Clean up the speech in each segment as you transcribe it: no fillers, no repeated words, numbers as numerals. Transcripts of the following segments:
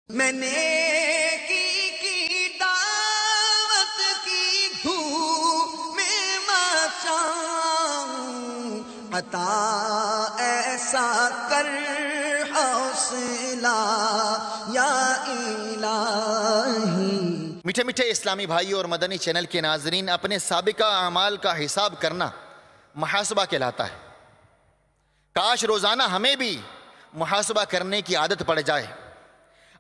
میں نیکی کی دعوت کی دھوم میں مچاؤں، عطا ایسا کر حوصلہ یا الہی۔ میٹھے میٹھے اسلامی بھائیوں اور مدنی چینل کے ناظرین، اپنے سابقہ اعمال کا حساب کرنا محاسبہ کہلاتا ہے۔ کاش روزانہ ہمیں بھی محاسبہ کرنے کی عادت پڑ جائے،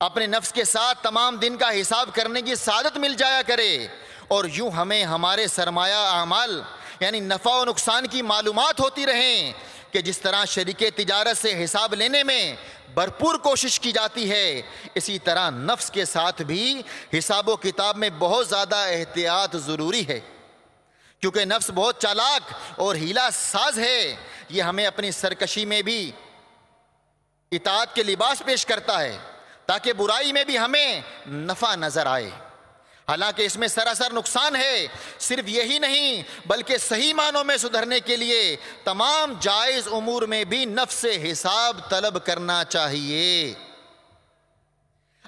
اپنے نفس کے ساتھ تمام دن کا حساب کرنے کی سعادت مل جایا کرے، اور یوں ہمیں ہمارے سرمایہ اعمال یعنی نفع و نقصان کی معلومات ہوتی رہیں کہ جس طرح شریک تجارت سے حساب لینے میں بھرپور کوشش کی جاتی ہے، اسی طرح نفس کے ساتھ بھی حساب و کتاب میں بہت زیادہ احتیاط ضروری ہے، کیونکہ نفس بہت چالاک اور ہیلا ساز ہے۔ یہ ہمیں اپنی سرکشی میں بھی اطاعت کے لباس پیش کرتا ہے تاکہ برائی میں بھی ہمیں نفع نظر آئے، حالانکہ اس میں سراسر نقصان ہے۔ صرف یہی نہیں بلکہ صحیح معنوں میں سدھرنے کے لیے تمام جائز امور میں بھی نفس سے حساب طلب کرنا چاہیے۔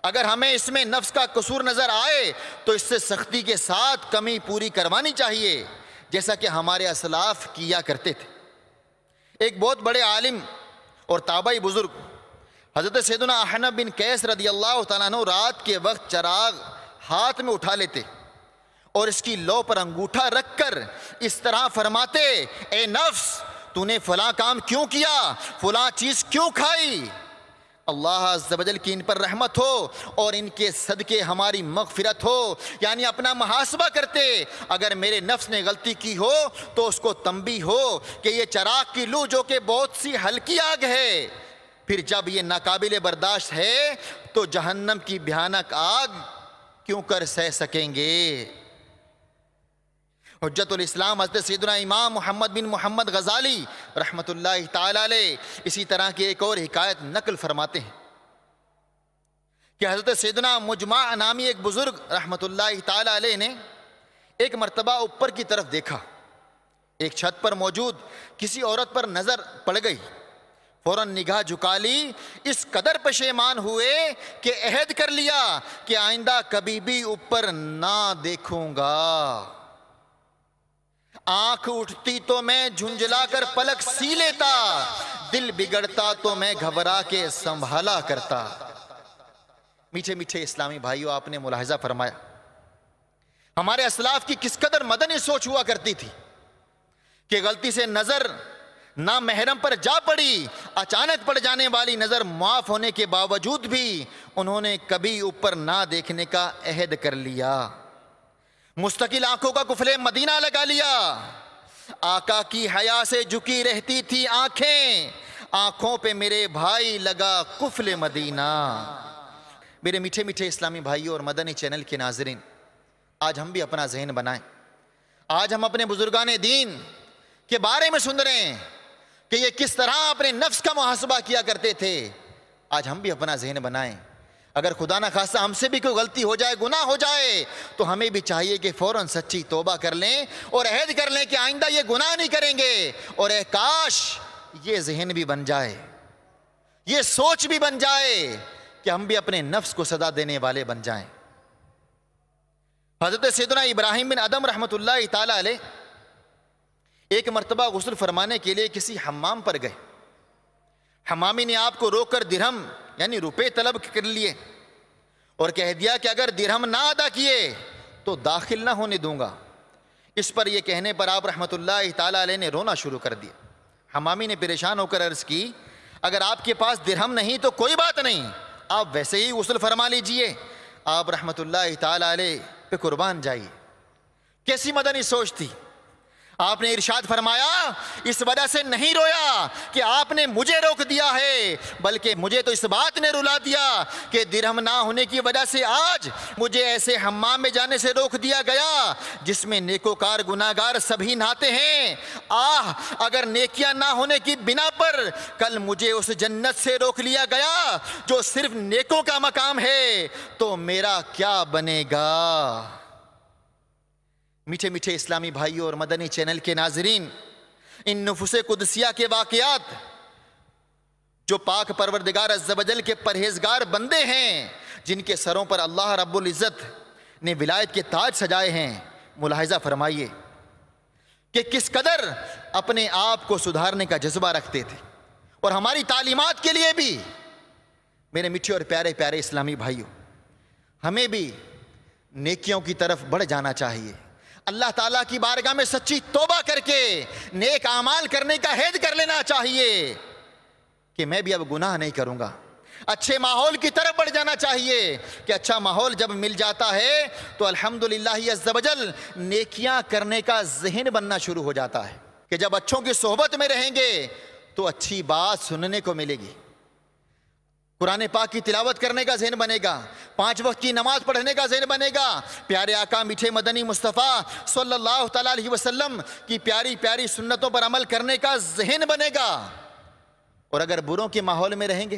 اگر ہمیں اس میں نفس کا قصور نظر آئے تو اس سے سختی کے ساتھ کمی پوری کروانی چاہیے، جیسا کہ ہمارے اسلاف کیا کرتے تھے۔ ایک بہت بڑے عالم اور تابعی بزرگ حضرت سیدنا احنف بن قیس رضی اللہ تعالیٰ عنہ رات کے وقت چراغ ہاتھ میں اٹھا لیتے اور اس کی لو پر انگوٹھا رکھ کر اس طرح فرماتے، اے نفس، تو نے فلاں کام کیوں کیا، فلاں چیز کیوں کھائی؟ اللہ عز و جل کی ان پر رحمت ہو اور ان کے صدقے ہماری مغفرت ہو۔ یعنی اپنا محاسبہ کرتے، اگر میرے نفس نے غلطی کی ہو تو اس کو تنبیہ ہو کہ یہ چراغ کی لو جو کہ بہت سی ہلکی آگ ہے، پھر جب یہ ناقابل برداشت ہے تو جہنم کی بھیانک آگ کیوں کر سہ سکیں گے؟ حجت الاسلام حضرت سیدنا امام محمد بن محمد غزالی رحمۃ اللہ تعالی علیہ اسی طرح کی ایک اور حکایت نقل فرماتے ہیں کہ حضرت سیدنا مجمع نامی ایک بزرگ رحمۃ اللہ تعالی علیہ نے ایک مرتبہ اوپر کی طرف دیکھا، ایک چھت پر موجود کسی عورت پر نظر پڑ گئی، فوراً نگاہ جھکا لی، اس قدر پشیمان ہوئے کہ عہد کر لیا کہ آئندہ کبھی بھی اوپر نہ دیکھوں گا۔ آنکھ اٹھتی تو میں جھنجھلا کر پلک سی لیتا، دل بگڑتا تو میں گھبرا کے سنبھالا کرتا۔ میٹھے میٹھے اسلامی بھائیوں، آپ نے ملاحظہ فرمایا ہمارے اسلاف کی کس قدر مدنی سوچ ہوا کرتی تھی کہ غلطی سے نظر نہ محرم پر جا پڑی، اچانک پڑ جانے والی نظر معاف ہونے کے باوجود بھی انہوں نے کبھی اوپر نہ دیکھنے کا عہد کر لیا، مستقل آنکھوں کا قفل مدینہ لگا لیا۔ آقا کی حیا سے جھکی رہتی تھی آنکھیں، آنکھوں پہ میرے بھائی لگا قفل مدینہ۔ میرے میٹھے میٹھے اسلامی بھائیوں اور مدنی چینل کے ناظرین، آج ہم بھی اپنا ذہن بنائیں، آج ہم اپنے بزرگان دین کے بارے میں سن رہے ہیں کہ یہ کس طرح اپنے نفس کا محاسبہ کیا کرتے تھے۔ آج ہم بھی اپنا ذہن بنائیں، اگر خدا نہ خواستہ ہم سے بھی کوئی غلطی ہو جائے، گناہ ہو جائے، تو ہمیں بھی چاہیے کہ فوراً سچی توبہ کر لیں اور عہد کر لیں کہ آئندہ یہ گناہ نہیں کریں گے، اور اے کاش یہ ذہن بھی بن جائے، یہ سوچ بھی بن جائے کہ ہم بھی اپنے نفس کو سزا دینے والے بن جائیں۔ حضرت سیدنا ابراہیم بن ادم رحمۃ اللہ تعالی علیہ ایک مرتبہ غسل فرمانے کے لیے کسی حمام پر گئے، حمامی نے آپ کو روک کر درہم یعنی روپے طلب کر لیے اور کہہ دیا کہ اگر درہم نہ ادا کیے تو داخل نہ ہونے دوں گا۔ اس پر یہ کہنے پر آپ رحمۃ اللہ تعالی علیہ نے رونا شروع کر دیا۔ حمامی نے پریشان ہو کر عرض کی، اگر آپ کے پاس درہم نہیں تو کوئی بات نہیں، آپ ویسے ہی غسل فرما لیجئے۔ آپ رحمۃ اللہ تعالی علیہ پہ قربان جائیے۔ کیسی مدنی سوچ تھی! آپ نے ارشاد فرمایا، اس وجہ سے نہیں رویا کہ آپ نے مجھے روک دیا ہے، بلکہ مجھے تو اس بات نے رلا دیا کہ درہم نہ ہونے کی وجہ سے آج مجھے ایسے حمام میں جانے سے روک دیا گیا جس میں نیکوکار گناہگار سبھی نہاتے ہیں۔ اگر نیکیاں نہ ہونے کی بنا پر کل مجھے اس جنت سے روک لیا گیا جو صرف نیکوں کا مقام ہے تو میرا کیا بنے گا؟ میٹھے میٹھے اسلامی بھائیوں اور مدنی چینل کے ناظرین، ان نفوس قدسیہ کے واقعات جو پاک پروردگار عز و جل کے پرہیزگار بندے ہیں، جن کے سروں پر اللہ رب العزت نے ولایت کے تاج سجائے ہیں، ملاحظہ فرمائیے کہ کس قدر اپنے آپ کو سدھارنے کا جذبہ رکھتے تھے۔ اور ہماری تعلیمات کے لیے بھی میرے میٹھے اور پیارے پیارے اسلامی بھائیوں، ہمیں بھی نیکیوں کی طرف بڑھ جانا چاہیے، اللہ تعالیٰ کی بارگاہ میں سچی توبہ کر کے نیک اعمال کرنے کا عہد کر لینا چاہیے کہ میں بھی اب گناہ نہیں کروں گا۔ اچھے ماحول کی طرف بڑھ جانا چاہیے کہ اچھا ماحول جب مل جاتا ہے تو الحمدللہ عز و جل نیکیاں کرنے کا ذہن بننا شروع ہو جاتا ہے کہ جب اچھوں کی صحبت میں رہیں گے تو اچھی بات سننے کو ملے گی، قرآن پاک کی تلاوت کرنے کا ذہن بنے گا، 5 وقت کی نماز پڑھنے کا ذہن بنے گا، پیارے آقا میٹھے مدنی مصطفیٰ صلی اللہ تعالیٰ علیہ وسلم کی پیاری پیاری سنتوں پر عمل کرنے کا ذہن بنے گا۔ اور اگر بروں کے ماحول میں رہیں گے،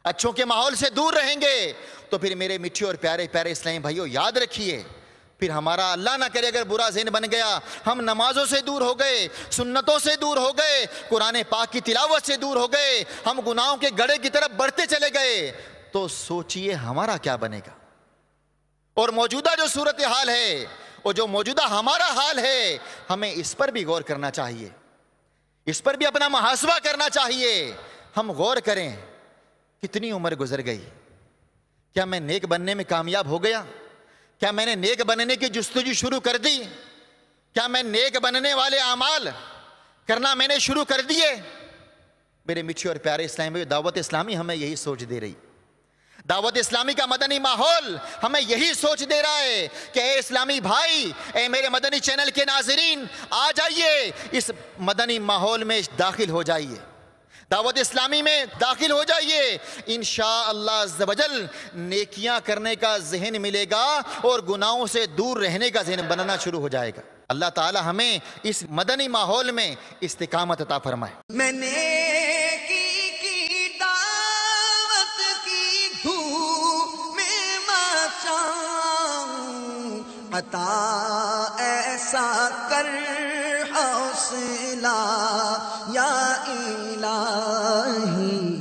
اچھوں کے ماحول سے دور رہیں گے، تو پھر میرے میٹھے اور پیارے پیارے اسلامی بھائیوں یاد رکھیے، پھر ہمارا اللہ نہ کرے اگر برا ذہن بن گیا، ہم نمازوں سے دور ہو گئے، سنتوں سے دور ہو گئے، قرآن پاک کی تلاوت سے دور ہو گئے، ہم گناہوں کے گڑھے کی طرف بڑھتے چلے گئے، تو سوچئے ہمارا کیا بنے گا۔ اور موجودہ جو صورتحال ہے اور جو موجودہ ہمارا حال ہے، ہمیں اس پر بھی غور کرنا چاہیے، اس پر بھی اپنا محاسبہ کرنا چاہیے۔ ہم غور کریں، کتنی عمر گزر گئی، کیا میں نیک بننے میں کامیاب ہو گیا؟ کیا میں نے نیک بننے کی جستجو شروع کر دی؟ کیا میں نیک بننے والے اعمال کرنا میں نے شروع کر دیے؟ میرے میٹھے اور پیارے اسلامی، دعوت اسلامی ہمیں یہی سوچ دے رہی، دعوت اسلامی کا مدنی ماحول ہمیں یہی سوچ دے رہا ہے کہ اے اسلامی بھائی، اے میرے مدنی چینل کے ناظرین، آ جائیے، اس مدنی ماحول میں داخل ہو جائیے، دعوت اسلامی میں داخل ہو جائیے، انشاءاللہ عز و جل نیکیاں کرنے کا ذہن ملے گا اور گناہوں سے دور رہنے کا ذہن بننا شروع ہو جائے گا۔ اللہ تعالی ہمیں اس مدنی ماحول میں استقامت عطا فرمائے۔ میں نیکی کی دعوت کی دھوم میں مچاؤں، عطا ایسا کر حوصلہ یا الہی۔